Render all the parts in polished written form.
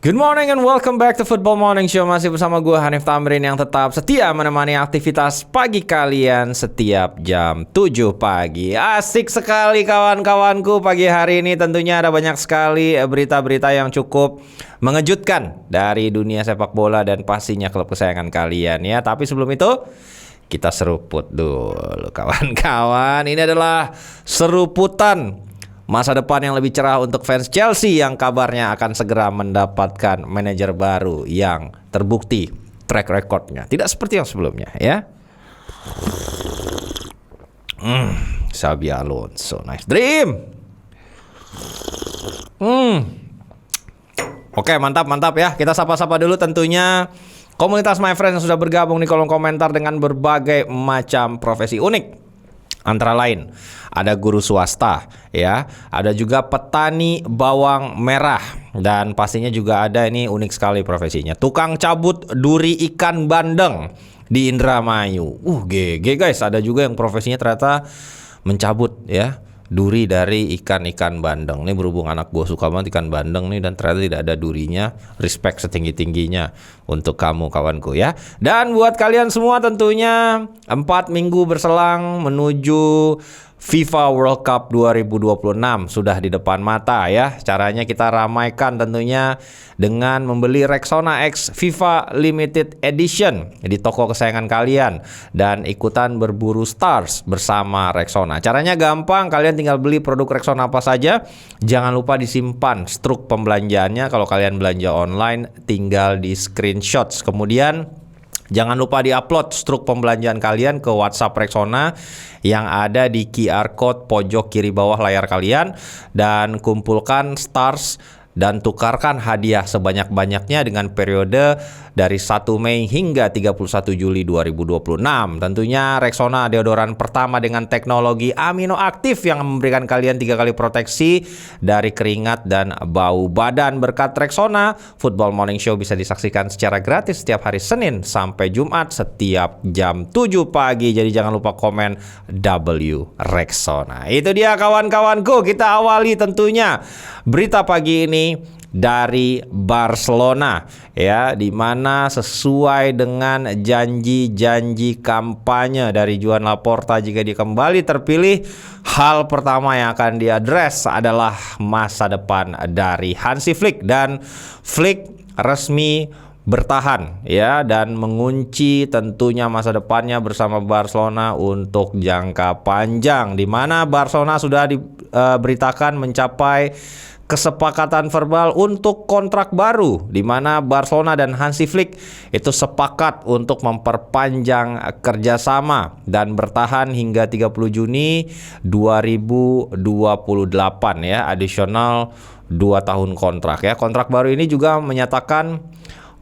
Good morning and welcome back to Football Morning Show. Masih bersama gue Hanif Tamrin yang tetap setia menemani aktivitas pagi kalian setiap jam 7 pagi. Asik sekali kawan-kawanku, pagi hari ini tentunya ada banyak sekali berita-berita yang cukup mengejutkan dari dunia sepak bola dan pastinya klub kesayangan kalian ya. Tapi sebelum itu kita seruput dulu kawan-kawan. Ini adalah seruputan masa depan yang lebih cerah untuk fans Chelsea yang kabarnya akan segera mendapatkan manajer baru yang terbukti track recordnya tidak seperti yang sebelumnya ya. Xabi Alonso, nice dream. Oke, mantap ya. Kita sapa-sapa dulu tentunya komunitas My Friends yang sudah bergabung di kolom komentar dengan berbagai macam profesi unik. Antara lain ada guru swasta ya, ada juga petani bawang merah, dan pastinya juga ada, ini unik sekali profesinya, tukang cabut duri ikan bandeng di Indramayu. GG guys, ada juga yang profesinya ternyata mencabut ya duri dari ikan bandeng. Ini berhubung anak gue suka banget ikan bandeng nih, dan ternyata tidak ada durinya. Respect setinggi-tingginya untuk kamu kawanku ya. Dan buat kalian semua tentunya 4 minggu berselang menuju FIFA World Cup 2026 sudah di depan mata ya. Caranya kita ramaikan tentunya dengan membeli Rexona X FIFA Limited Edition di toko kesayangan kalian dan ikutan berburu stars bersama Rexona. Caranya gampang, kalian tinggal beli produk Rexona apa saja. Jangan lupa disimpan struk pembelanjaannya. Kalau kalian belanja online tinggal di screenshot. Kemudian jangan lupa di-upload struk pembelanjaan kalian ke WhatsApp Rexona yang ada di QR code pojok kiri bawah layar kalian, dan kumpulkan stars dan tukarkan hadiah sebanyak-banyaknya dengan periode dari 1 Mei hingga 31 Juli 2026. Tentunya Rexona deodoran pertama dengan teknologi amino aktif yang memberikan kalian 3 kali proteksi dari keringat dan bau badan. Berkat Rexona, Football Morning Show bisa disaksikan secara gratis setiap hari Senin sampai Jumat setiap jam 7 pagi. Jadi jangan lupa komen W Rexona. Itu dia kawan-kawanku, kita awali tentunya berita pagi ini dari Barcelona ya, di mana sesuai dengan janji-janji kampanye dari Joan Laporta jika dia kembali terpilih, hal pertama yang akan diadres adalah masa depan dari Hansi Flick, dan Flick resmi bertahan ya dan mengunci tentunya masa depannya bersama Barcelona untuk jangka panjang, di mana Barcelona sudah diberitakan mencapai kesepakatan verbal untuk kontrak baru, di mana Barcelona dan Hansi Flick itu sepakat untuk memperpanjang kerjasama dan bertahan hingga 30 Juni 2028 ya, additional 2 tahun kontrak ya. Kontrak baru ini juga menyatakan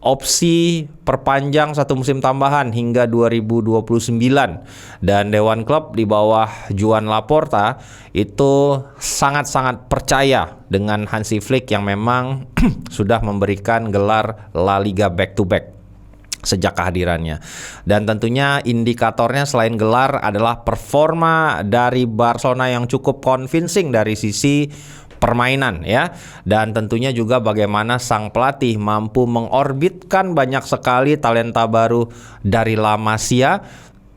opsi perpanjang 1 musim tambahan hingga 2029, dan Dewan Klub di bawah Joan Laporta itu sangat-sangat percaya dengan Hansi Flick yang memang sudah memberikan gelar La Liga back to back sejak kehadirannya. Dan tentunya indikatornya selain gelar adalah performa dari Barcelona yang cukup convincing dari sisi permainan ya, dan tentunya juga bagaimana sang pelatih mampu mengorbitkan banyak sekali talenta baru dari La Masia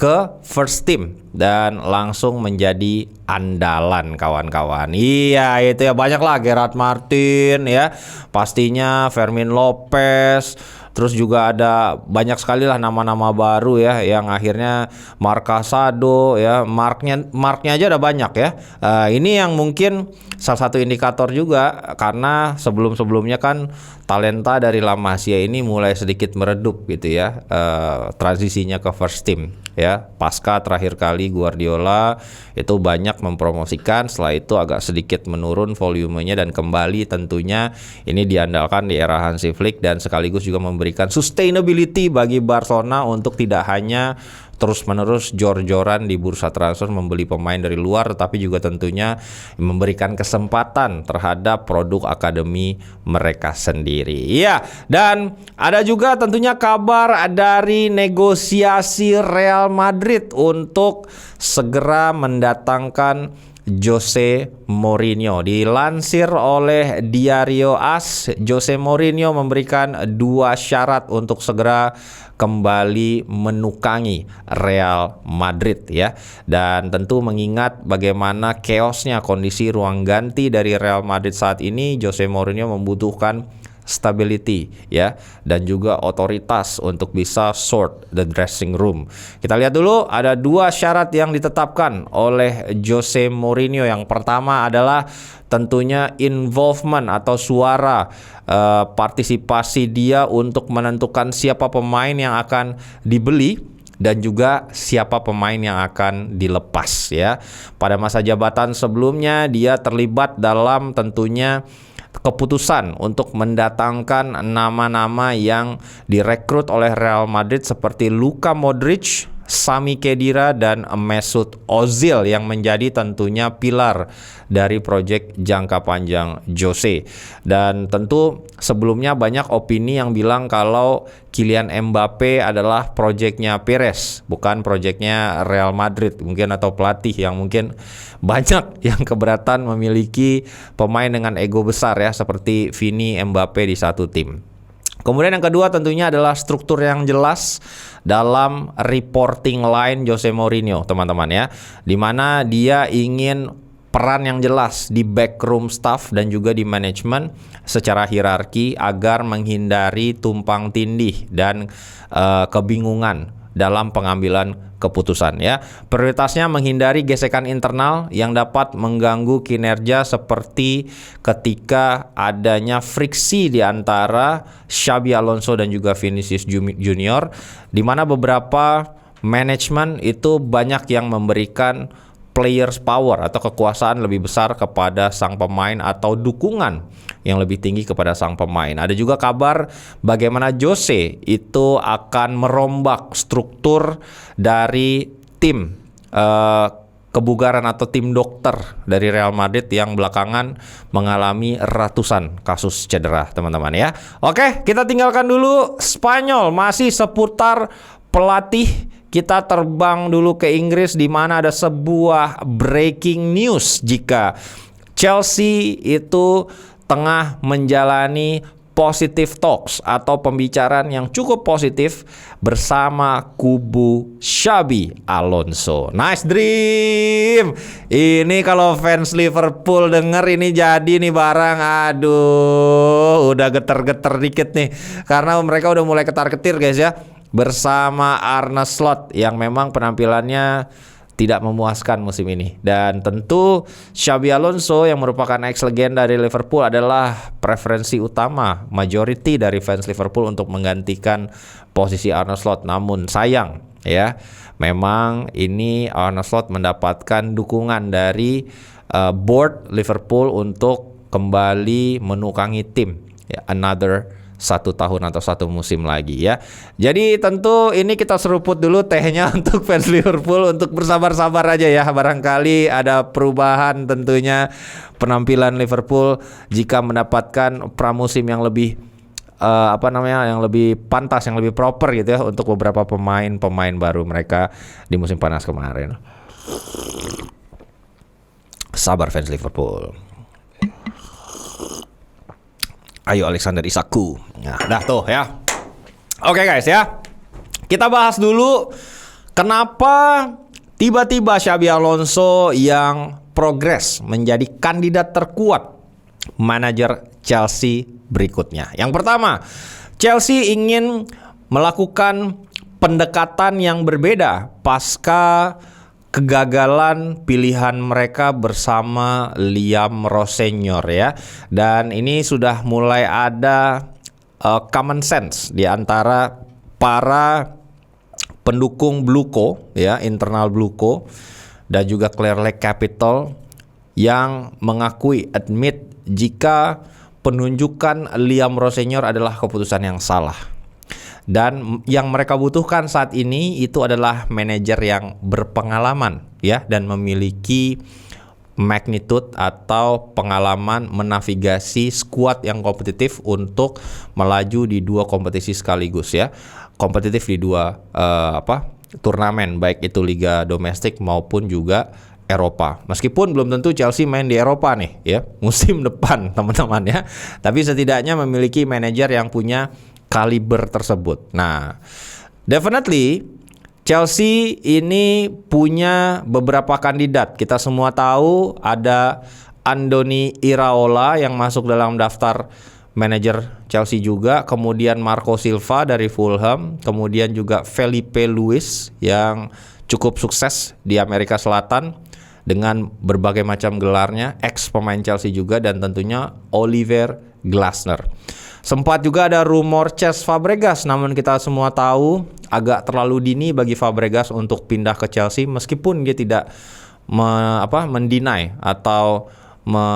ke first team dan langsung menjadi andalan kawan-kawan. Iya itu ya, banyak lah Gerard Martin ya, pastinya Fermin Lopez, terus juga ada banyak sekali lah nama-nama baru ya, yang akhirnya Marc Casado ya, marknya aja ada banyak ya. Ini yang mungkin salah satu indikator juga, karena sebelum-sebelumnya kan talenta dari La Masia ini mulai sedikit meredup gitu ya, transisinya ke first team ya. Pasca terakhir kali Guardiola itu banyak mempromosikan, setelah itu agak sedikit menurun volumenya, dan kembali tentunya ini diandalkan di era Hansi Flick, dan sekaligus juga memberikan sustainability bagi Barcelona untuk tidak hanya terus-menerus jor-joran di bursa transfer membeli pemain dari luar, tapi juga tentunya memberikan kesempatan terhadap produk akademi mereka sendiri. Iya, dan ada juga tentunya kabar dari negosiasi Real Madrid untuk segera mendatangkan Jose Mourinho. Dilansir oleh Diario AS, Jose Mourinho memberikan 2 syarat untuk segera kembali menukangi Real Madrid ya. Dan tentu mengingat bagaimana chaosnya kondisi ruang ganti dari Real Madrid saat ini, Jose Mourinho membutuhkan stability ya, dan juga otoritas untuk bisa sort the dressing room. Kita lihat dulu, ada 2 syarat yang ditetapkan oleh Jose Mourinho. Yang pertama adalah tentunya involvement atau suara partisipasi dia untuk menentukan siapa pemain yang akan dibeli dan juga siapa pemain yang akan dilepas ya. Pada masa jabatan sebelumnya dia terlibat dalam tentunya keputusan untuk mendatangkan nama-nama yang direkrut oleh Real Madrid seperti Luka Modric, Sami Khedira, dan Mesut Ozil yang menjadi tentunya pilar dari proyek jangka panjang Jose. Dan tentu sebelumnya banyak opini yang bilang kalau Kylian Mbappe adalah proyeknya Perez, bukan proyeknya Real Madrid mungkin, atau pelatih yang mungkin banyak yang keberatan memiliki pemain dengan ego besar ya, seperti Vini, Mbappe di satu tim. Kemudian yang kedua tentunya adalah struktur yang jelas dalam reporting line Jose Mourinho, teman-teman ya, dimana dia ingin peran yang jelas di backroom staff dan juga di manajemen secara hierarki agar menghindari tumpang tindih dan kebingungan dalam pengambilan keputusan ya. Prioritasnya menghindari gesekan internal yang dapat mengganggu kinerja, seperti ketika adanya friksi di antara Xabi Alonso dan juga Vinicius Junior, di mana beberapa manajemen itu banyak yang memberikan players power atau kekuasaan lebih besar kepada sang pemain atau dukungan yang lebih tinggi kepada sang pemain. Ada juga kabar bagaimana Jose itu akan merombak struktur dari tim kebugaran atau tim dokter dari Real Madrid yang belakangan mengalami ratusan kasus cedera, teman-teman ya. Oke, kita tinggalkan dulu Spanyol, masih seputar pelatih. Kita terbang dulu ke Inggris, di mana ada sebuah breaking news jika Chelsea itu tengah menjalani positive talks atau pembicaraan yang cukup positif bersama kubu Xabi Alonso. Nice dream. Ini kalau fans Liverpool denger ini jadi nih barang, aduh, udah geter-geter dikit nih karena mereka udah mulai ketar-ketir guys ya, bersama Arne Slot yang memang penampilannya tidak memuaskan musim ini. Dan tentu Xabi Alonso yang merupakan ex-legenda dari Liverpool adalah preferensi utama majority dari fans Liverpool untuk menggantikan posisi Arne Slot. Namun sayang ya, memang ini Arne Slot mendapatkan dukungan dari board Liverpool untuk kembali menukangi tim ya, another 1 tahun atau 1 musim lagi ya. Jadi tentu ini kita seruput dulu tehnya untuk fans Liverpool untuk bersabar-sabar aja ya. Barangkali ada perubahan tentunya penampilan Liverpool jika mendapatkan pramusim yang lebih yang lebih pantas, yang lebih proper gitu ya untuk beberapa pemain baru mereka di musim panas kemarin. Sabar fans Liverpool. Ayo Alexander Isakku. Nah, dah tuh ya. Oke guys ya. Kita bahas dulu kenapa tiba-tiba Xabi Alonso yang progres menjadi kandidat terkuat manajer Chelsea berikutnya. Yang pertama, Chelsea ingin melakukan pendekatan yang berbeda pasca kegagalan pilihan mereka bersama Liam Rosselló ya. Dan ini sudah mulai ada common sense di antara para pendukung Bluco ya, internal Bluco dan juga Clear Lake Capital yang admit jika penunjukan Liam Rosselló adalah keputusan yang salah. Dan yang mereka butuhkan saat ini itu adalah manajer yang berpengalaman ya, dan memiliki magnitude atau pengalaman menavigasi skuad yang kompetitif untuk melaju di 2 kompetisi sekaligus ya. Kompetitif di 2 turnamen, baik itu liga domestik maupun juga Eropa. Meskipun belum tentu Chelsea main di Eropa nih ya musim depan teman-teman ya. Tapi setidaknya memiliki manajer yang punya kaliber tersebut. Nah, definitely Chelsea ini punya beberapa kandidat. Kita semua tahu ada Andoni Iraola yang masuk dalam daftar manajer Chelsea juga, kemudian Marco Silva dari Fulham, kemudian juga Felipe Luis yang cukup sukses di Amerika Selatan dengan berbagai macam gelarnya, ex pemain Chelsea juga, dan tentunya Oliver Glasner. Sempat juga ada rumor Cesc Fabregas, namun kita semua tahu agak terlalu dini bagi Fabregas untuk pindah ke Chelsea, meskipun dia tidak mendinai atau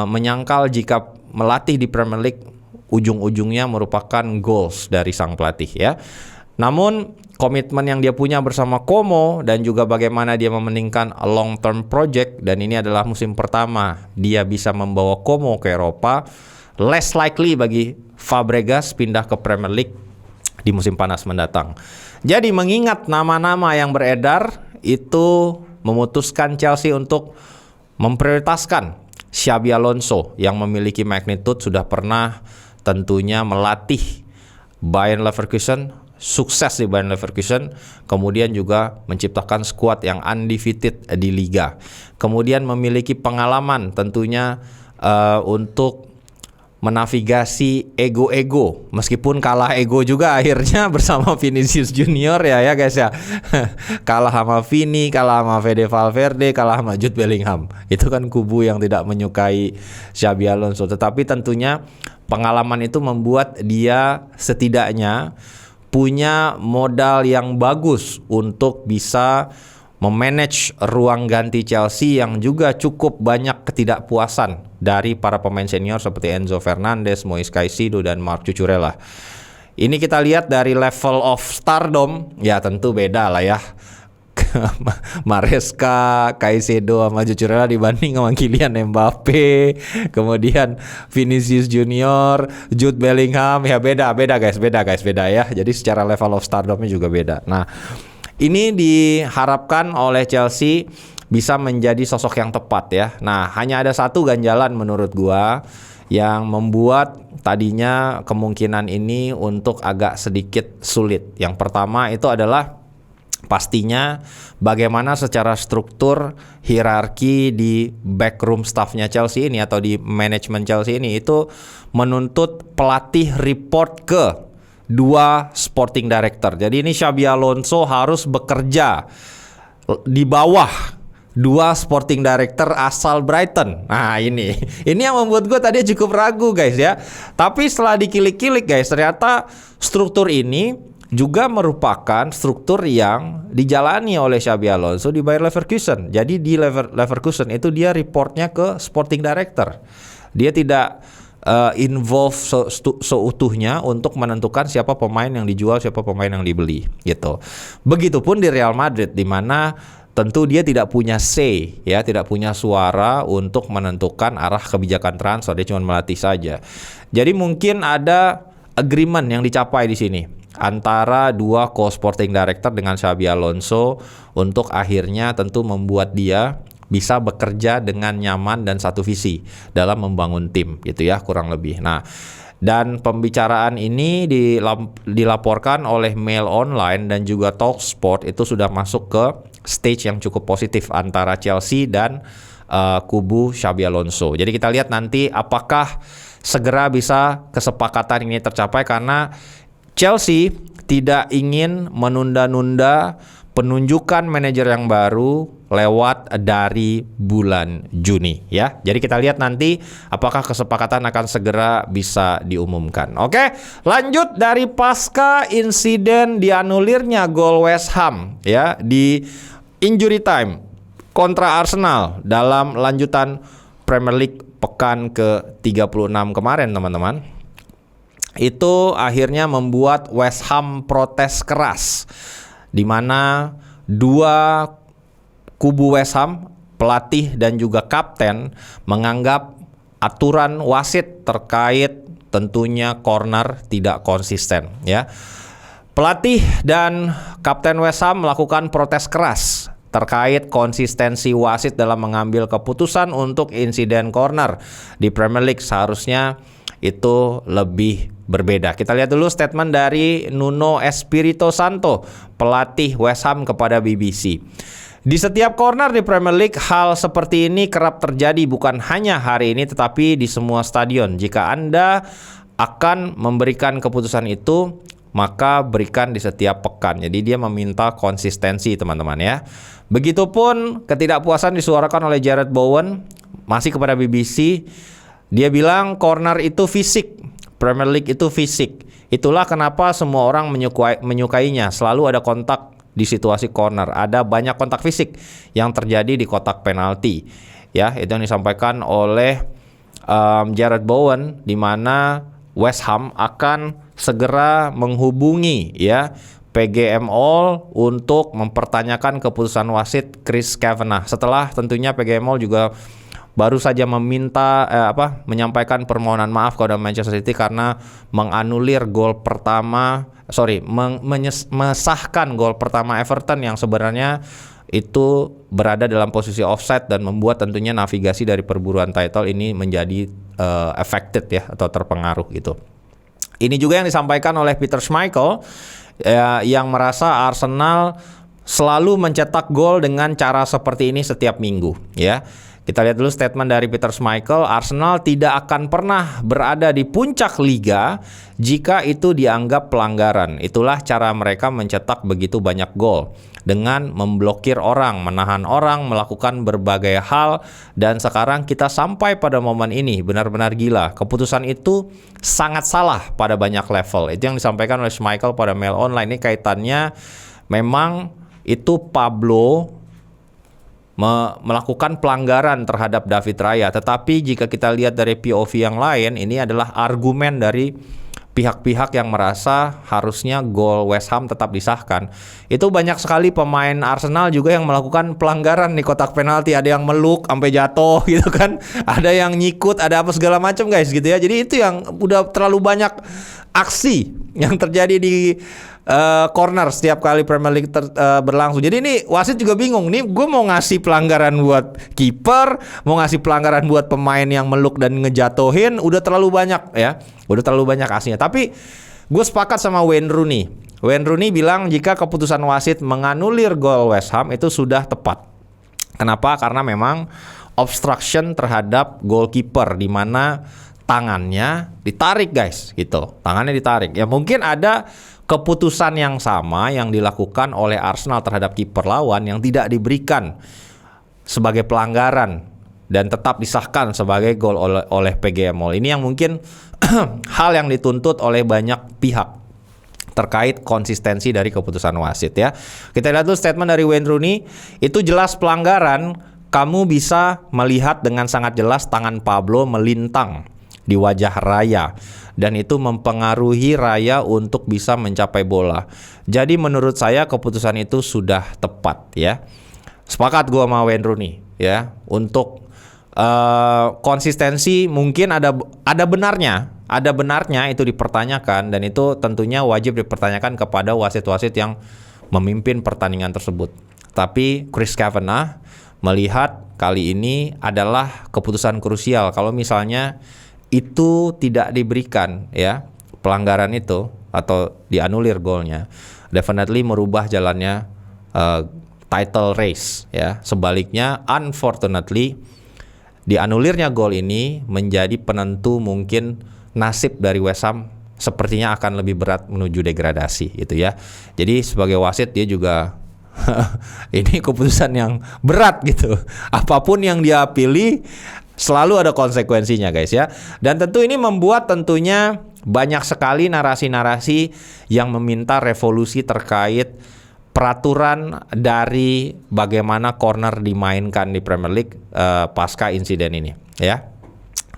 menyangkal jika melatih di Premier League ujung-ujungnya merupakan goals dari sang pelatih ya. Namun komitmen yang dia punya bersama Como dan juga bagaimana dia mementingkan long term project, dan ini adalah musim pertama dia bisa membawa Como ke Eropa, less likely bagi Fabregas pindah ke Premier League di musim panas mendatang. Jadi mengingat nama-nama yang beredar, itu memutuskan Chelsea untuk memprioritaskan Xabi Alonso yang memiliki magnitude, sudah pernah tentunya melatih Bayer Leverkusen, sukses di Bayer Leverkusen, kemudian juga menciptakan skuad yang undefeated di liga. Kemudian memiliki pengalaman tentunya untuk menavigasi ego-ego, meskipun kalah ego juga akhirnya bersama Vinicius Junior ya guys ya. Kalah sama Vini, kalah sama Fede Valverde, kalah sama Jude Bellingham. Itu kan kubu yang tidak menyukai Xabi Alonso, tetapi tentunya pengalaman itu membuat dia setidaknya punya modal yang bagus untuk bisa memanage ruang ganti Chelsea yang juga cukup banyak ketidakpuasan dari para pemain senior seperti Enzo Fernandez, Moise Caicedo, dan Marc Cucurella. Ini kita lihat dari level of stardom, ya tentu beda lah ya. Maresca, Caicedo sama Cucurella dibanding sama Kylian Mbappe, kemudian Vinicius Junior, Jude Bellingham, ya beda guys ya. Jadi secara level of stardomnya juga beda. Nah, ini diharapkan oleh Chelsea bisa menjadi sosok yang tepat ya. Nah, hanya ada satu ganjalan menurut gua yang membuat tadinya kemungkinan ini untuk agak sedikit sulit. Yang pertama itu adalah pastinya bagaimana secara struktur hierarki di backroom staffnya Chelsea ini atau di manajemen Chelsea ini itu menuntut pelatih report ke dua sporting director. Jadi ini Xabi Alonso harus bekerja di bawah dua sporting director asal Brighton. Nah ini yang membuat gue tadi cukup ragu guys ya. Tapi setelah dikilik-kilik guys, ternyata struktur ini juga merupakan struktur yang dijalani oleh Xabi Alonso di Bayer Leverkusen. Jadi di Leverkusen itu dia reportnya ke sporting director. Dia tidak involve seutuhnya untuk menentukan siapa pemain yang dijual, siapa pemain yang dibeli gitu. Begitupun di Real Madrid, di mana tentu dia tidak punya say ya, tidak punya suara untuk menentukan arah kebijakan transfer, dia cuma melatih saja. Jadi mungkin ada agreement yang dicapai di sini antara dua co-sporting director dengan Xabi Alonso untuk akhirnya tentu membuat dia bisa bekerja dengan nyaman dan satu visi dalam membangun tim gitu ya, kurang lebih. Nah, dan pembicaraan ini dilaporkan oleh Mail Online dan juga Talksport itu sudah masuk ke stage yang cukup positif antara Chelsea dan kubu Xabi Alonso. Jadi kita lihat nanti apakah segera bisa kesepakatan ini tercapai, karena Chelsea tidak ingin menunda-nunda penunjukan manajer yang baru lewat dari bulan Juni ya. Jadi kita lihat nanti apakah kesepakatan akan segera bisa diumumkan. Oke, lanjut dari pasca insiden dianulirnya gol West Ham ya di injury time kontra Arsenal dalam lanjutan Premier League pekan ke-36 kemarin teman-teman. Itu akhirnya membuat West Ham protes keras, di mana dua kubu West Ham, pelatih dan juga kapten, menganggap aturan wasit terkait tentunya corner tidak konsisten ya. Pelatih dan kapten West Ham melakukan protes keras terkait konsistensi wasit dalam mengambil keputusan untuk insiden corner di Premier League. Seharusnya itu lebih berbeda. Kita lihat dulu statement dari Nuno Espirito Santo, pelatih West Ham kepada BBC. Di setiap corner di Premier League, hal seperti ini kerap terjadi bukan hanya hari ini tetapi di semua stadion. Jika Anda akan memberikan keputusan itu, maka berikan di setiap pekan. Jadi dia meminta konsistensi, teman-teman ya. Begitupun ketidakpuasan disuarakan oleh Jarrod Bowen masih kepada BBC. Dia bilang corner itu fisik, Premier League itu fisik. Itulah kenapa semua orang menyukainya. Selalu ada kontak di situasi corner, ada banyak kontak fisik yang terjadi di kotak penalti. Ya, itu yang disampaikan oleh Jarrod Bowen, di mana West Ham akan segera menghubungi ya PGMOL untuk mempertanyakan keputusan wasit Chris Kavanagh. Setelah tentunya PGMOL juga baru saja menyampaikan permohonan maaf kepada Manchester City karena menganulir gol pertama, mesahkan gol pertama Everton yang sebenarnya itu berada dalam posisi offside dan membuat tentunya navigasi dari perburuan title ini menjadi affected ya, atau terpengaruh gitu. Ini juga yang disampaikan oleh Peter Schmeichel yang merasa Arsenal selalu mencetak gol dengan cara seperti ini setiap minggu ya. Kita lihat dulu statement dari Peter Schmeichel. Arsenal tidak akan pernah berada di puncak liga jika itu dianggap pelanggaran. Itulah cara mereka mencetak begitu banyak gol, dengan memblokir orang, menahan orang, melakukan berbagai hal. Dan sekarang kita sampai pada momen ini, benar-benar gila. Keputusan itu sangat salah pada banyak level. Itu yang disampaikan oleh Schmeichel pada Mail Online. Ini kaitannya memang itu Pablo melakukan pelanggaran terhadap David Raya. Tetapi jika kita lihat dari POV yang lain, ini adalah argumen dari pihak-pihak yang merasa harusnya gol West Ham tetap disahkan. Itu banyak sekali pemain Arsenal juga yang melakukan pelanggaran di kotak penalti. Ada yang meluk sampai jatuh gitu kan, ada yang nyikut, ada apa segala macam guys gitu ya. Jadi itu yang udah terlalu banyak aksi yang terjadi di corner setiap kali Premier League berlangsung. Jadi ini wasit juga bingung. Nih gue mau ngasih pelanggaran buat kiper, mau ngasih pelanggaran buat pemain yang meluk dan ngejatuhin, udah terlalu banyak ya. Udah terlalu banyak aksinya. Tapi gue sepakat sama Wayne Rooney. Wayne Rooney bilang jika keputusan wasit menganulir gol West Ham itu sudah tepat. Kenapa? Karena memang obstruction terhadap goalkeeper, di mana tangannya ditarik guys gitu. Tangannya ditarik. Ya mungkin ada keputusan yang sama yang dilakukan oleh Arsenal terhadap kiper lawan yang tidak diberikan sebagai pelanggaran dan tetap disahkan sebagai gol oleh PGMOL. Ini yang mungkin hal yang dituntut oleh banyak pihak terkait konsistensi dari keputusan wasit ya. Kita lihat dulu statement dari Wayne Rooney. Itu jelas pelanggaran. Kamu bisa melihat dengan sangat jelas tangan Pablo melintang di wajah Raya, dan itu mempengaruhi Raya untuk bisa mencapai bola. Jadi menurut saya keputusan itu sudah tepat ya. Sepakat gua sama Wayne Rooney ya. Untuk konsistensi mungkin ada benarnya itu dipertanyakan, dan itu tentunya wajib dipertanyakan kepada wasit-wasit yang memimpin pertandingan tersebut. Tapi Chris Kavanagh melihat kali ini adalah keputusan krusial. Kalau misalnya itu tidak diberikan ya, pelanggaran itu atau dianulir golnya, definitely merubah jalannya title race ya. Sebaliknya unfortunately dianulirnya gol ini menjadi penentu mungkin nasib dari West Ham sepertinya akan lebih berat menuju degradasi gitu ya. Jadi sebagai wasit dia juga ini keputusan yang berat gitu. Apapun yang dia pilih selalu ada konsekuensinya guys ya. Dan tentu ini membuat tentunya banyak sekali narasi-narasi yang meminta revolusi terkait peraturan dari bagaimana corner dimainkan di Premier League pasca insiden ini ya.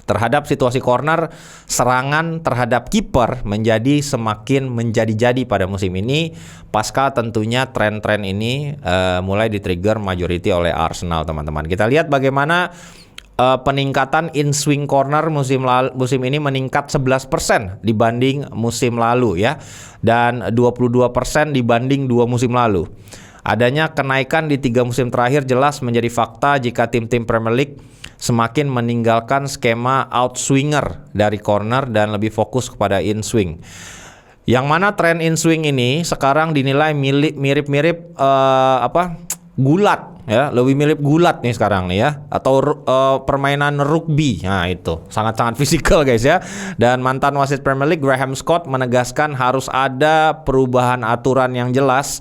Terhadap situasi corner, serangan terhadap kiper menjadi semakin menjadi-jadi pada musim ini pasca tentunya tren-tren ini mulai di-trigger majority oleh Arsenal teman-teman. Kita lihat bagaimana peningkatan in swing corner musim ini meningkat 11% dibanding musim lalu ya, dan 22% dibanding 2 musim lalu. Adanya kenaikan di 3 musim terakhir jelas menjadi fakta jika tim-tim Premier League semakin meninggalkan skema outswinger dari corner dan lebih fokus kepada in-swing. Yang mana tren in-swing ini sekarang dinilai mirip-mirip gulat ya, lebih mirip gulat nih sekarang nih ya, atau permainan rugby. Nah, itu sangat-sangat fisikal guys ya. Dan mantan wasit Premier League Graham Scott menegaskan harus ada perubahan aturan yang jelas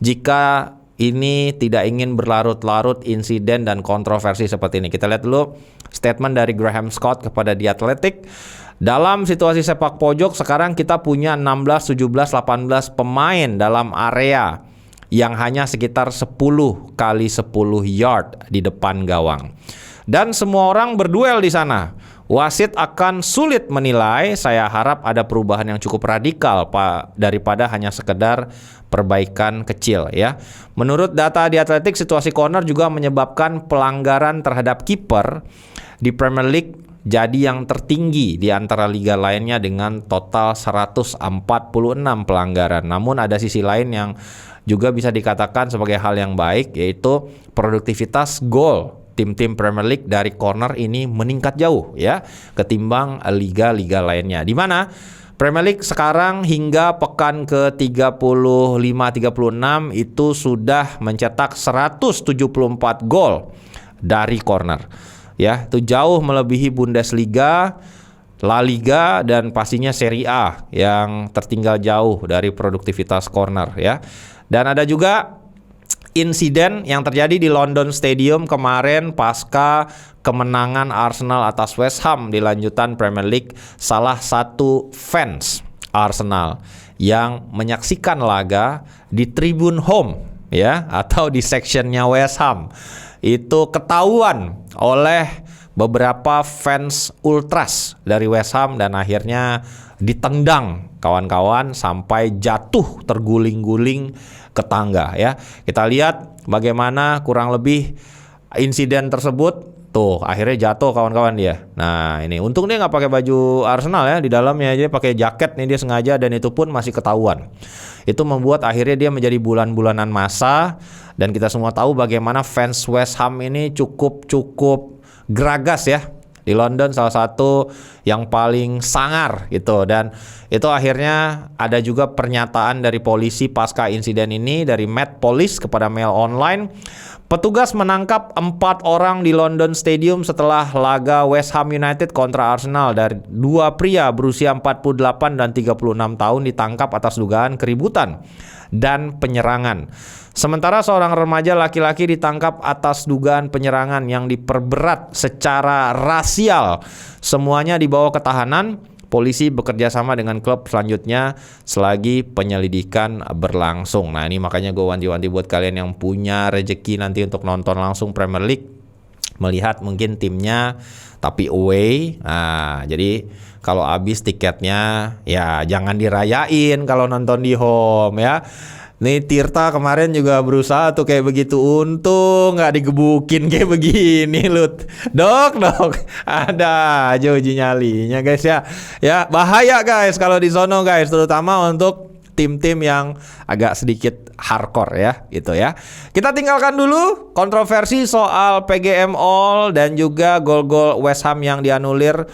jika ini tidak ingin berlarut-larut insiden dan kontroversi seperti ini. Kita lihat dulu statement dari Graham Scott kepada The Athletic. Dalam situasi sepak pojok sekarang kita punya 16, 17, 18 pemain dalam area yang hanya sekitar 10 kali 10 yard di depan gawang. Dan semua orang berduel di sana. Wasit akan sulit menilai. Saya harap ada perubahan yang cukup radikal daripada hanya sekedar perbaikan kecil ya. Menurut data di Athletic, situasi corner juga menyebabkan pelanggaran terhadap kiper di Premier League jadi yang tertinggi di antara liga lainnya dengan total 146 pelanggaran. Namun ada sisi lain yang juga bisa dikatakan sebagai hal yang baik, yaitu produktivitas gol tim-tim Premier League dari corner ini meningkat jauh ya ketimbang liga-liga lainnya. Di mana Premier League sekarang hingga pekan ke-35-36 itu sudah mencetak 174 gol dari corner. Ya, itu jauh melebihi Bundesliga, La Liga, dan pastinya Serie A yang tertinggal jauh dari produktivitas corner ya. Dan ada juga insiden yang terjadi di London Stadium kemarin pasca kemenangan Arsenal atas West Ham di lanjutan Premier League. Salah satu fans Arsenal yang menyaksikan laga di tribun home ya, atau di sectionnya West Ham, itu ketahuan oleh beberapa fans ultras dari West Ham dan akhirnya ditendang kawan-kawan sampai jatuh terguling-guling ke tangga ya. Kita lihat bagaimana kurang lebih insiden tersebut. Tuh, akhirnya jatuh kawan-kawan dia. Nah, ini untung dia nggak pakai baju Arsenal ya, di dalamnya aja pakai jaket nih dia sengaja, dan itu pun masih ketahuan. Itu membuat akhirnya dia menjadi bulan-bulanan masa, dan kita semua tahu bagaimana fans West Ham ini cukup geragas ya. Di London salah satu yang paling sangar gitu, dan itu akhirnya ada juga pernyataan dari polisi pasca insiden ini dari Met Police kepada Mail Online. Petugas menangkap 4 orang di London Stadium setelah laga West Ham United kontra Arsenal. Dari 2 pria berusia 48 dan 36 tahun ditangkap atas dugaan keributan dan penyerangan. Sementara seorang remaja laki-laki ditangkap atas dugaan penyerangan yang diperberat secara rasial. Semuanya dibawa ke tahanan. Polisi bekerja sama dengan klub selanjutnya selagi penyelidikan berlangsung. Nah, ini makanya gue wanti-wanti buat kalian yang punya rejeki nanti untuk nonton langsung Premier League, melihat mungkin timnya tapi away. Nah, jadi kalau habis tiketnya ya jangan dirayain kalau nonton di home ya. Nih Tirta kemarin juga berusaha tuh kayak begitu, untung nggak digebukin kayak begini Lut. Dok, ada aja uji nyalinya guys ya. Ya bahaya guys kalau di sono guys, terutama untuk tim-tim yang agak sedikit hardcore ya gitu ya. Kita tinggalkan dulu kontroversi soal PGM All dan juga gol-gol West Ham yang dianulir.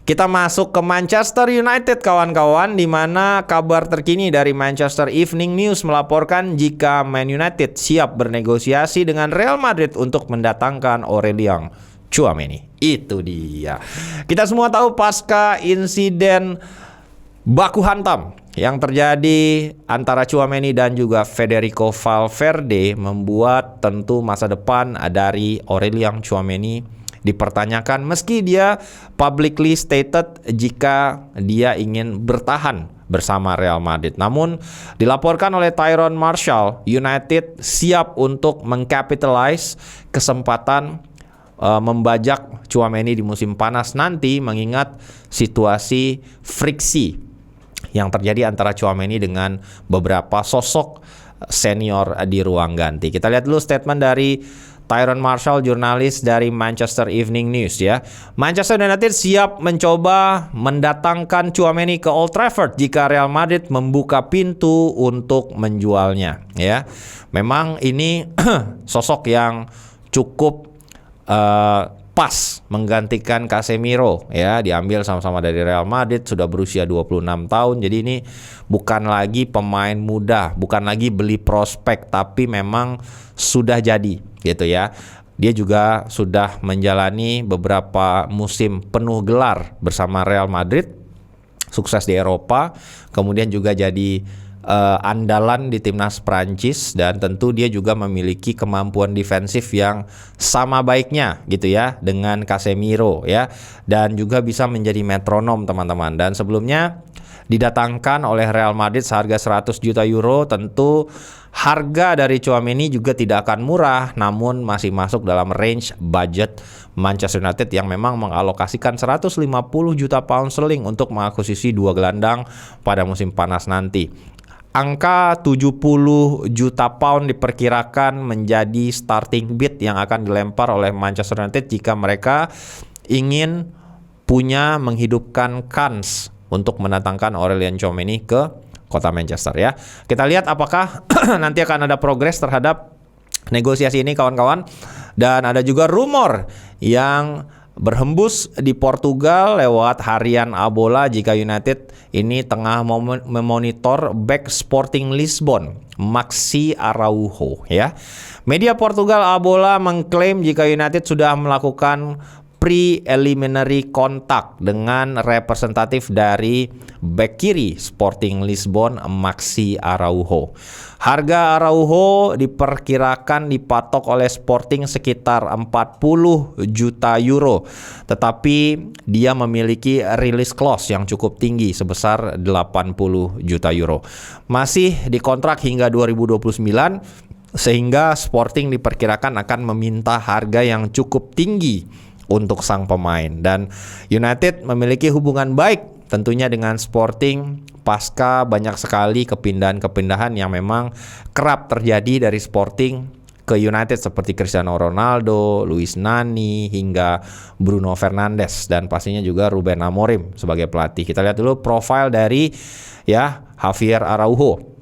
Kita masuk ke Manchester United kawan-kawan, di mana kabar terkini dari Manchester Evening News melaporkan jika Man United siap bernegosiasi dengan Real Madrid untuk mendatangkan Aurelien Tchouaméni. Itu dia. Kita semua tahu pasca insiden baku hantam yang terjadi antara Tchouaméni dan juga Federico Valverde membuat tentu masa depan dari Aurelien Tchouaméni dipertanyakan, meski dia publicly stated jika dia ingin bertahan bersama Real Madrid. Namun dilaporkan oleh Tyrone Marshall, United siap untuk mengcapitalize kesempatan membajak Tchouaméni di musim panas nanti, mengingat situasi friksi yang terjadi antara Tchouaméni dengan beberapa sosok senior di ruang ganti. Kita lihat dulu statement dari Tyrone Marshall, jurnalis dari Manchester Evening News ya. Manchester United siap mencoba mendatangkan Tchouaméni ke Old Trafford jika Real Madrid membuka pintu untuk menjualnya ya. Memang ini sosok yang cukup pas menggantikan Casemiro ya, diambil sama-sama dari Real Madrid, sudah berusia 26 tahun. Jadi ini bukan lagi pemain muda, bukan lagi beli prospek, tapi memang sudah jadi gitu ya. Dia juga sudah menjalani beberapa musim penuh gelar bersama Real Madrid, sukses di Eropa, kemudian juga jadi andalan di timnas Prancis, dan tentu dia juga memiliki kemampuan defensif yang sama baiknya gitu ya dengan Casemiro ya, dan juga bisa menjadi metronom teman-teman. Dan sebelumnya didatangkan oleh Real Madrid seharga 100 juta euro. Tentu harga dari Tchouaméni juga tidak akan murah, namun masih masuk dalam range budget Manchester United yang memang mengalokasikan 150 juta pound sterling untuk mengakuisisi dua gelandang pada musim panas nanti. Angka 70 juta pound diperkirakan menjadi starting bid yang akan dilempar oleh Manchester United jika mereka ingin menghidupkan kans untuk mendatangkan Aurelien Tchouaméni ke kota Manchester ya. Kita lihat apakah nanti akan ada progres terhadap negosiasi ini kawan-kawan. Dan ada juga rumor yang berhembus di Portugal lewat harian Abola jika United ini tengah memonitor back Sporting Lisbon, Maxi Araujo ya. Media Portugal Abola mengklaim jika United sudah melakukan preliminary kontak dengan representatif dari bek kiri Sporting Lisbon, Maxi Araujo. Harga Araujo diperkirakan dipatok oleh Sporting sekitar 40 juta euro, tetapi dia memiliki release clause yang cukup tinggi sebesar 80 juta euro. Masih dikontrak hingga 2029, sehingga Sporting diperkirakan akan meminta harga yang cukup tinggi untuk sang pemain. Dan United memiliki hubungan baik tentunya dengan Sporting pasca banyak sekali kepindahan-kepindahan yang memang kerap terjadi dari Sporting ke United, seperti Cristiano Ronaldo, Luis Nani, hingga Bruno Fernandes, dan pastinya juga Ruben Amorim sebagai pelatih. Kita lihat dulu profil dari Javier Araujo.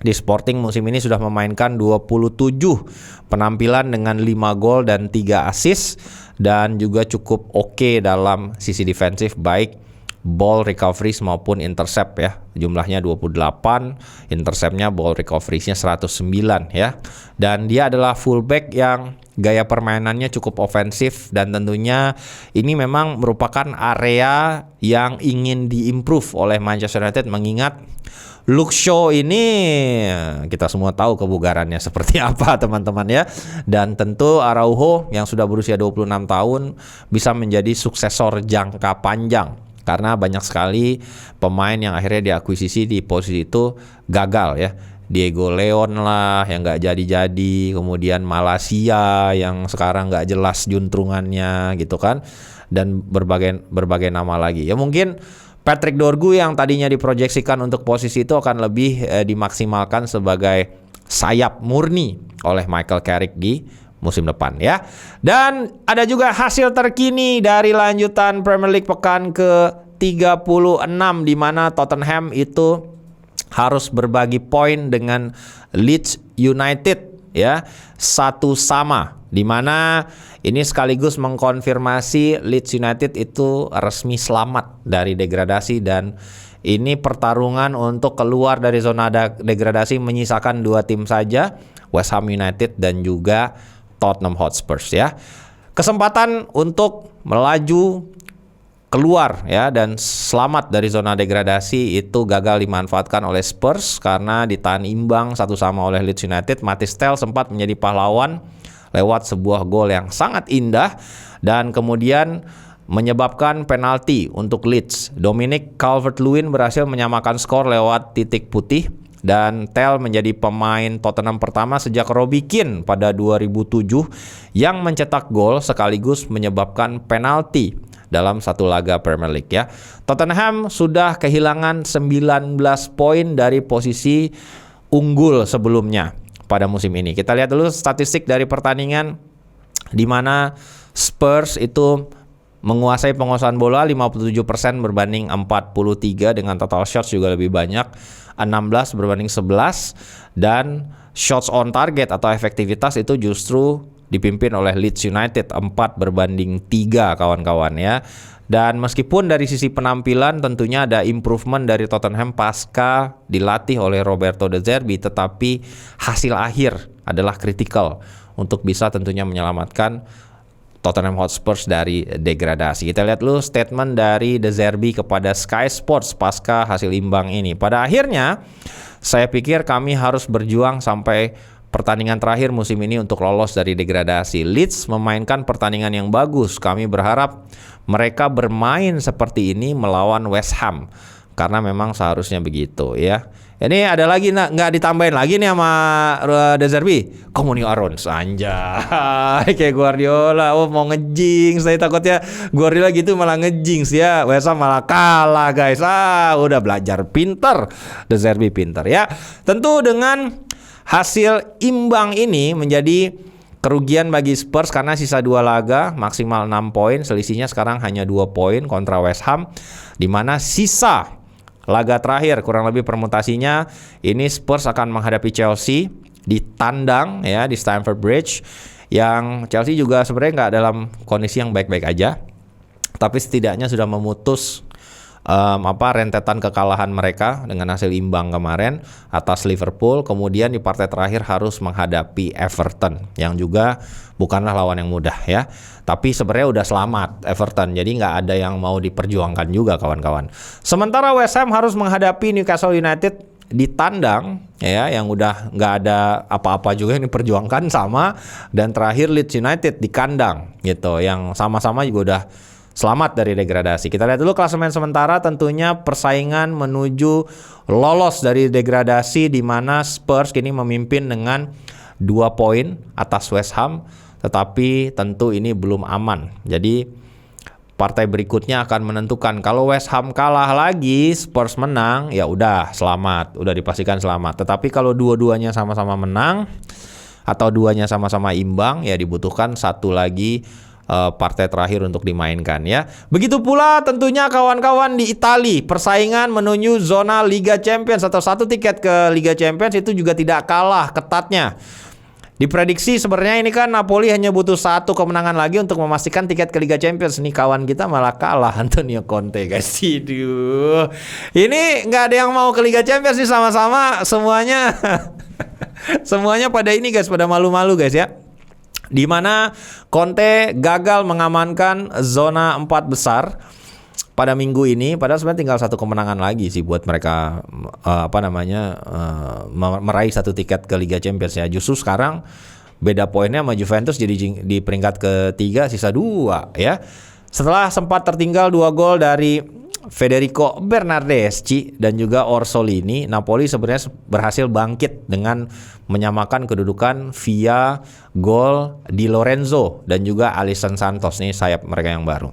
Di Sporting musim ini sudah memainkan 27 penampilan dengan 5 gol dan 3 assist, dan juga cukup oke dalam sisi defensif, baik ball recoveries maupun intercept ya. Jumlahnya 28, interceptnya, ball recoveries-nya 109 ya. Dan dia adalah fullback yang gaya permainannya cukup ofensif, dan tentunya ini memang merupakan area yang ingin diimprove oleh Manchester United, mengingat Luke Shaw ini kita semua tahu kebugarannya seperti apa teman-teman ya. Dan tentu Araujo yang sudah berusia 26 tahun bisa menjadi suksesor jangka panjang, karena banyak sekali pemain yang akhirnya diakuisisi di posisi itu gagal ya. Diego Leon lah yang nggak jadi-jadi, kemudian Malaysia yang sekarang nggak jelas juntrungannya gitu kan, dan berbagai nama lagi ya. Mungkin Patrick Dorgu yang tadinya diproyeksikan untuk posisi itu akan lebih dimaksimalkan sebagai sayap murni oleh Michael Carrick di musim depan ya. Dan ada juga hasil terkini dari lanjutan Premier League pekan ke-36, di mana Tottenham itu harus berbagi poin dengan Leeds United ya, 1-1, di mana ini sekaligus mengkonfirmasi Leeds United itu resmi selamat dari degradasi, dan ini pertarungan untuk keluar dari zona degradasi menyisakan 2 tim saja, West Ham United dan juga Tottenham Hotspur ya. Kesempatan untuk melaju keluar ya dan selamat dari zona degradasi itu gagal dimanfaatkan oleh Spurs karena ditahan imbang 1-1 oleh Leeds United. Mathys Tel sempat menjadi pahlawan lewat sebuah gol yang sangat indah, dan kemudian menyebabkan penalti untuk Leeds. Dominic Calvert-Lewin berhasil menyamakan skor lewat titik putih, dan Tel menjadi pemain Tottenham pertama sejak Robbie Keane pada 2007 yang mencetak gol sekaligus menyebabkan penalti dalam satu laga Premier League ya. Tottenham sudah kehilangan 19 poin dari posisi unggul sebelumnya pada musim ini. Kita lihat dulu statistik dari pertandingan di mana Spurs itu menguasai penguasaan bola 57% berbanding 43, dengan total shots juga lebih banyak 16 berbanding 11, dan shots on target atau efektivitas itu justru dipimpin oleh Leeds United 4 berbanding 3 kawan-kawan ya. Dan meskipun dari sisi penampilan tentunya ada improvement dari Tottenham pasca dilatih oleh Roberto De Zerbi, tetapi hasil akhir adalah kritikal untuk bisa tentunya menyelamatkan Tottenham Hotspur dari degradasi. Kita lihat dulu statement dari De Zerbi kepada Sky Sports pasca hasil imbang ini. Pada akhirnya, saya pikir kami harus berjuang sampai pertandingan terakhir musim ini untuk lolos dari degradasi. Leeds memainkan pertandingan yang bagus. Kami berharap mereka bermain seperti ini melawan West Ham, karena memang seharusnya begitu ya. Ini ada lagi nggak ditambahin lagi nih sama De Zerbi? Comunio Arons, anjay kayak Guardiola. Oh, mau ngejinx, saya takutnya Guardiola gitu malah ngejinx ya. West Ham malah kalah guys. Udah belajar pinter, De Zerbi pinter ya. Tentu dengan hasil imbang ini menjadi kerugian bagi Spurs karena sisa 2 laga maksimal 6 poin. Selisihnya sekarang hanya 2 poin kontra West Ham, di mana sisa laga terakhir kurang lebih permutasinya ini Spurs akan menghadapi Chelsea di tandang ya di Stamford Bridge, yang Chelsea juga sebenarnya nggak dalam kondisi yang baik-baik aja, tapi setidaknya sudah memutus rentetan kekalahan mereka dengan hasil imbang kemarin atas Liverpool. Kemudian di partai terakhir harus menghadapi Everton yang juga bukanlah lawan yang mudah ya. Tapi sebenarnya udah selamat Everton, jadi nggak ada yang mau diperjuangkan juga kawan-kawan. Sementara West Ham harus menghadapi Newcastle United di tandang ya, yang udah nggak ada apa-apa juga yang diperjuangkan sama, dan terakhir Leeds United di kandang gitu, yang sama-sama juga udah selamat dari degradasi. Kita lihat dulu klasemen sementara. Tentunya persaingan menuju lolos dari degradasi, di mana Spurs kini memimpin dengan 2 poin atas West Ham, tetapi tentu ini belum aman. Jadi partai berikutnya akan menentukan. Kalau West Ham kalah lagi, Spurs menang, ya udah selamat, udah dipastikan selamat. Tetapi kalau dua-duanya sama-sama menang atau duanya sama-sama imbang, ya dibutuhkan satu lagi partai terakhir untuk dimainkan ya. Begitu pula tentunya kawan-kawan di Italia, persaingan menuju zona Liga Champions atau satu tiket ke Liga Champions itu juga tidak kalah ketatnya. Diprediksi sebenarnya ini kan Napoli hanya butuh 1 kemenangan lagi untuk memastikan tiket ke Liga Champions. Nih kawan kita malah kalah, Antonio Conte guys. Aduh. Ini nggak ada yang mau ke Liga Champions nih, sama-sama semuanya semuanya pada ini guys, pada malu-malu guys ya. Di mana Conte gagal mengamankan zona 4 besar pada minggu ini, padahal sebenarnya tinggal 1 kemenangan lagi sih buat mereka meraih 1 tiket ke Liga Champions ya. Justru sekarang beda poinnya sama Juventus, jadi di peringkat ketiga sisa 2 ya. Setelah sempat tertinggal 2 gol dari Federico Bernardeschi dan juga Orsolini, Napoli sebenarnya berhasil bangkit dengan menyamakan kedudukan via gol Di Lorenzo dan juga Alisson Santos, nih sayap mereka yang baru.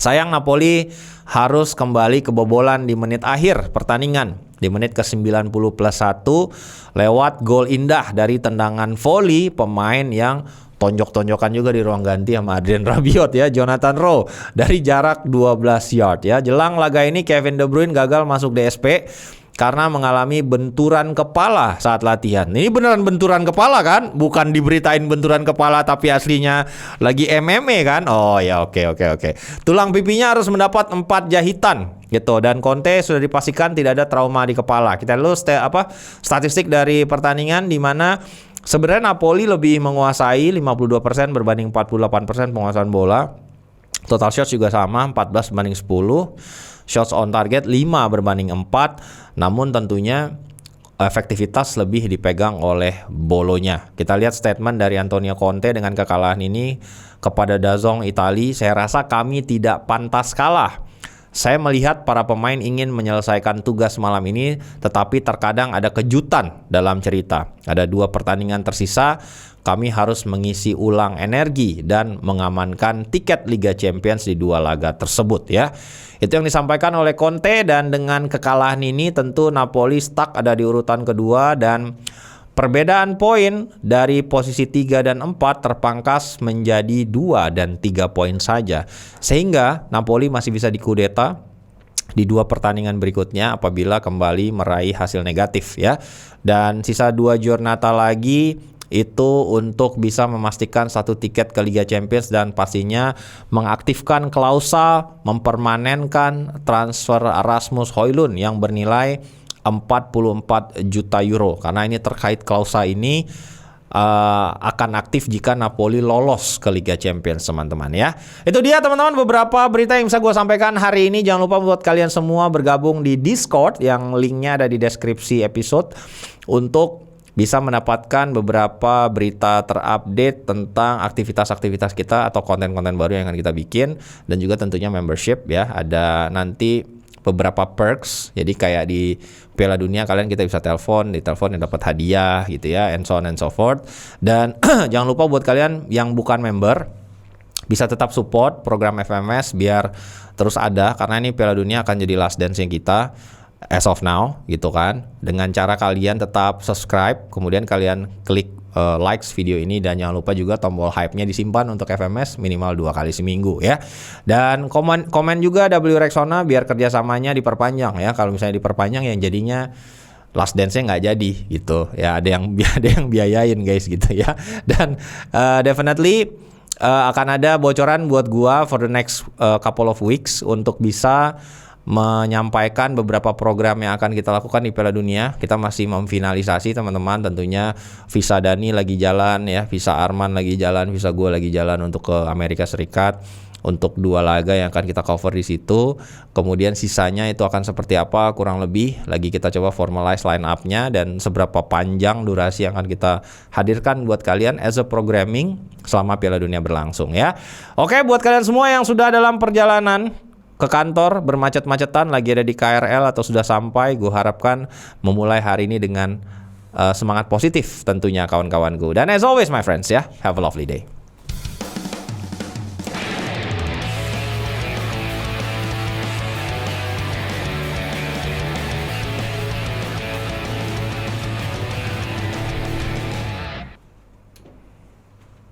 Sayang Napoli harus kembali kebobolan di menit akhir pertandingan, di menit ke-90 plus 1 lewat gol indah dari tendangan voli pemain yang tonjok-tonjokan juga di ruang ganti sama Adrien Rabiot ya, Jonathan Rowe dari jarak 12 yard ya. Jelang laga ini Kevin De Bruyne gagal masuk DSP karena mengalami benturan kepala saat latihan. Ini beneran benturan kepala kan? Bukan diberitain benturan kepala tapi aslinya lagi MMA kan? Oh ya, oke. Tulang pipinya harus mendapat 4 jahitan gitu, dan Conte sudah dipastikan tidak ada trauma di kepala. Kita lihat statistik dari pertandingan, di mana sebenarnya Napoli lebih menguasai 52% berbanding 48% penguasaan bola. Total shots juga sama, 14 berbanding 10. Shots on target 5 berbanding 4. Namun tentunya efektivitas lebih dipegang oleh Bolonya. Kita lihat statement dari Antonio Conte dengan kekalahan ini kepada DAZN Italia. Saya rasa kami tidak pantas kalah. Saya melihat para pemain ingin menyelesaikan tugas malam ini, tetapi terkadang ada kejutan dalam cerita. Ada 2 pertandingan tersisa, kami harus mengisi ulang energi dan mengamankan tiket Liga Champions di 2 laga tersebut ya. Itu yang disampaikan oleh Conte, dan dengan kekalahan ini tentu Napoli stuck ada di urutan kedua, dan Perbedaan poin dari posisi 3 dan 4 terpangkas menjadi 2 dan 3 poin saja. Sehingga Napoli masih bisa dikudeta di 2 pertandingan berikutnya apabila kembali meraih hasil negatif ya. Dan sisa 2 giornata lagi itu untuk bisa memastikan 1 tiket ke Liga Champions dan pastinya mengaktifkan klausa mempermanenkan transfer Rasmus Højlund yang bernilai 44 juta euro, karena ini terkait klausa ini akan aktif jika Napoli lolos ke Liga Champions, teman-teman ya. Itu dia teman-teman beberapa berita yang bisa gue sampaikan hari ini. Jangan lupa buat kalian semua bergabung di Discord yang linknya ada di deskripsi episode untuk bisa mendapatkan beberapa berita terupdate tentang aktivitas-aktivitas kita atau konten-konten baru yang akan kita bikin, dan juga tentunya membership ya. Ada nanti beberapa perks, jadi kayak di Piala Dunia kalian kita bisa telepon, di telepon yang dapat hadiah gitu ya, and so on and so forth. Dan jangan lupa buat kalian yang bukan member bisa tetap support program FMS biar terus ada, karena ini Piala Dunia akan jadi last dance-nya kita as of now gitu kan, dengan cara kalian tetap subscribe, kemudian kalian klik likes video ini, dan jangan lupa juga tombol hype-nya disimpan untuk FMS minimal 2 kali seminggu ya. Dan komen juga W Rexona biar kerjasamanya diperpanjang ya. Kalau misalnya diperpanjang yang jadinya last dance-nya nggak jadi gitu ya, ada yang biayain guys gitu ya. Dan definitely akan ada bocoran buat gua for the next couple of weeks untuk bisa menyampaikan beberapa program yang akan kita lakukan di Piala Dunia. Kita masih memfinalisasi teman-teman, tentunya visa Dani lagi jalan ya, visa Arman lagi jalan, visa gue lagi jalan untuk ke Amerika Serikat untuk 2 laga yang akan kita cover di situ. Kemudian sisanya itu akan seperti apa kurang lebih lagi kita coba formalize line up-nya dan seberapa panjang durasi yang akan kita hadirkan buat kalian as a programming selama Piala Dunia berlangsung ya. Oke, buat kalian semua yang sudah dalam perjalanan ke kantor bermacet-macetan, lagi ada di KRL atau sudah sampai, gue harapkan memulai hari ini dengan semangat positif tentunya kawan-kawanku. Dan as always my friends ya, have a lovely day.